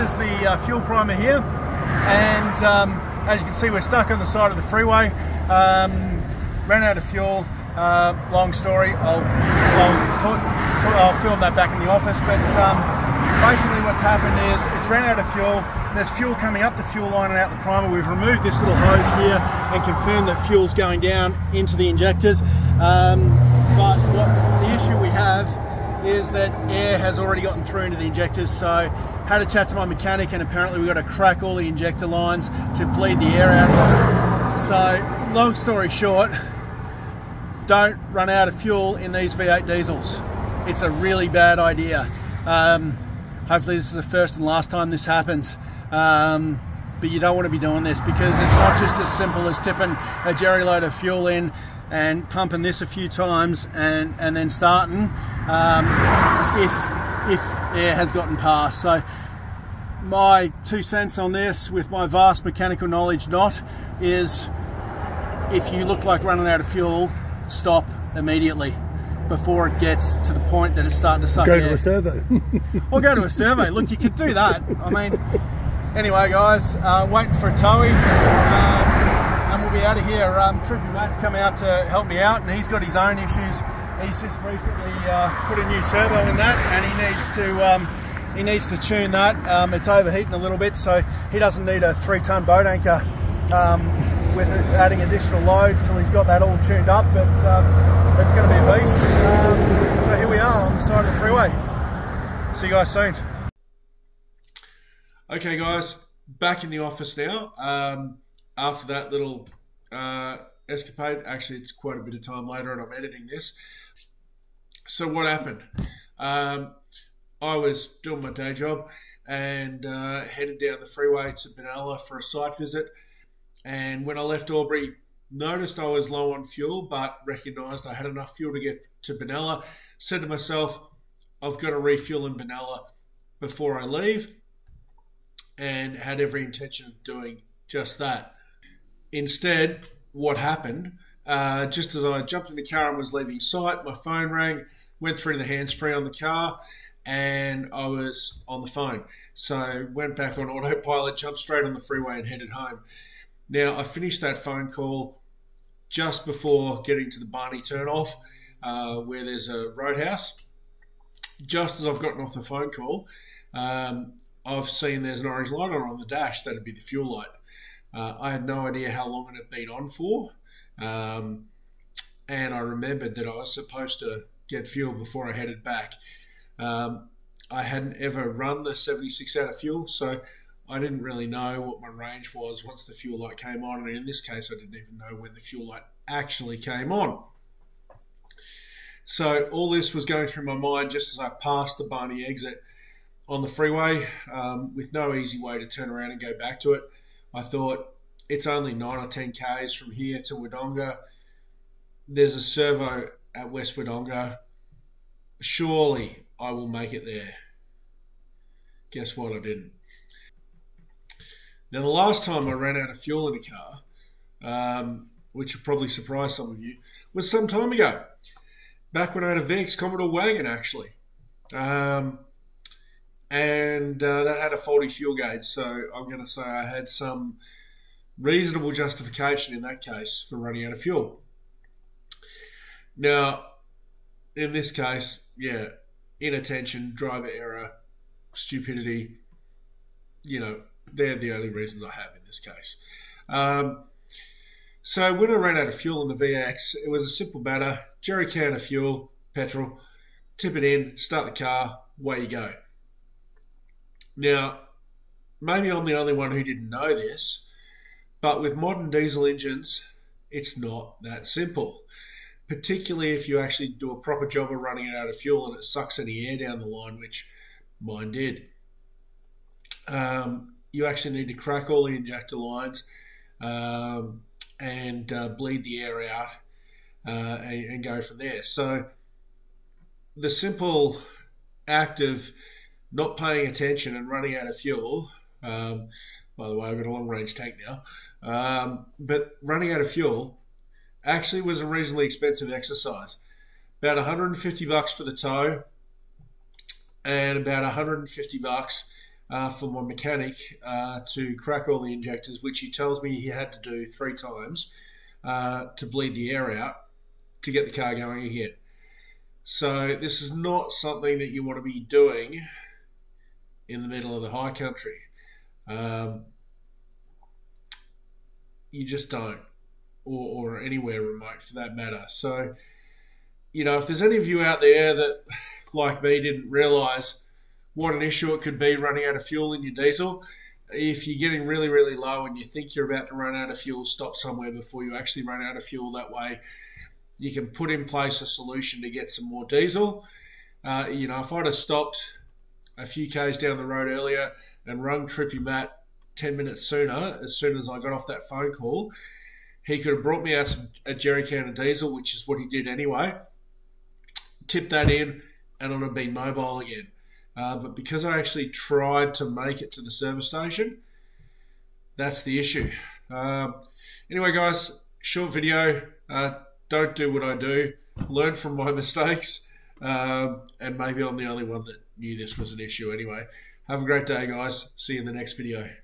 is the fuel primer here, and as you can see, we're stuck on the side of the freeway. Ran out of fuel. Long story. I'll film that back in the office, but basically what's happened is it's ran out of fuel. There's fuel coming up the fuel line and out the primer. We've removed this little hose here and confirmed that fuel's going down into the injectors. But the issue we have is that air has already gotten through into the injectors, so had a chat to my mechanic, and apparently we've got to crack all the injector lines to bleed the air out. So long story short, don't run out of fuel in these V8 diesels. It's a really bad idea. Hopefully this is the first and last time this happens. But you don't want to be doing this, because it's not just as simple as tipping a jerry load of fuel in and pumping this a few times and then starting if air has gotten past. So my 2 cents on this, with my vast mechanical knowledge not, is if you look like running out of fuel, stop immediately before it gets to the point that it's starting to suck air. Go to a servo. Or go to a servo. Look, you could do that. I mean, anyway guys, waiting for a towie, and we'll be out of here. Trooper Matt's come out to help me out, and he's got his own issues. He's just recently put a new servo in that, and he needs to tune that. It's overheating a little bit, so he doesn't need a 3-ton boat anchor with adding additional load till he's got that all tuned up, but it's going to be a beast. So here we are on the side of the freeway. See you guys soon. Okay guys, back in the office now. After that little escapade, actually it's quite a bit of time later and I'm editing this. So what happened? I was doing my day job and headed down the freeway to Benalla for a site visit. And when I left Albury, noticed I was low on fuel, but recognised I had enough fuel to get to Benalla. Said to myself, I've got to refuel in Benalla before I leave, and had every intention of doing just that. Instead, what happened, just as I jumped in the car and was leaving site, my phone rang, went through the hands-free on the car, and I was on the phone. So went back on autopilot, jumped straight on the freeway and headed home. Now, I finished that phone call just before getting to the Barney turnoff, where there's a roadhouse. Just as I've gotten off the phone call, I've seen there's an orange light on the dash. That'd be the fuel light. I had no idea how long it had been on for, and I remembered that I was supposed to get fuel before I headed back. I hadn't ever run the 76 out of fuel, so I didn't really know what my range was once the fuel light came on, and in this case I didn't even know when the fuel light actually came on. So all this was going through my mind just as I passed the Barney exit on the freeway, with no easy way to turn around and go back to it. I thought, it's only 9 or 10 k's from here to Wodonga. There's a servo at West Wodonga. Surely I will make it there. Guess what? I didn't. Now, the last time I ran out of fuel in a car, which will probably surprise some of you, was some time ago. Back when I had a VX Commodore wagon, actually. And that had a faulty fuel gauge, so I'm going to say I had some reasonable justification in that case for running out of fuel. Now, in this case, yeah, inattention, driver error, stupidity, you know, they're the only reasons I have in this case. So when I ran out of fuel in the VX, it was a simple matter: jerry can of fuel, petrol, tip it in, start the car, away you go. Now, maybe I'm the only one who didn't know this, but with modern diesel engines, it's not that simple. Particularly if you actually do a proper job of running it out of fuel and it sucks any air down the line, which mine did. You actually need to crack all the injector lines and bleed the air out and go from there. So the simple act of not paying attention and running out of fuel, by the way, I've got a long range tank now, but running out of fuel actually was a reasonably expensive exercise. About 150 bucks for the tow and about 150 bucks for my mechanic to crack all the injectors, which he tells me he had to do 3 times to bleed the air out to get the car going again. So this is not something that you want to be doing in the middle of the high country. You just don't, or anywhere remote for that matter. So, you know, if there's any of you out there that, like me, didn't realise what an issue it could be running out of fuel in your diesel, if you're getting really, really low and you think you're about to run out of fuel, stop somewhere before you actually run out of fuel. That way you can put in place a solution to get some more diesel. You know, if I'd have stopped a few Ks down the road earlier and rung Trippy Matt 10 minutes sooner, as soon as I got off that phone call, he could have brought me out a jerry can of diesel, which is what he did anyway, tipped that in, and I'd have been mobile again. But because I actually tried to make it to the service station, that's the issue. Anyway, guys, short video. Don't do what I do. Learn from my mistakes. And maybe I'm the only one that knew this was an issue anyway. Have a great day, guys. See you in the next video.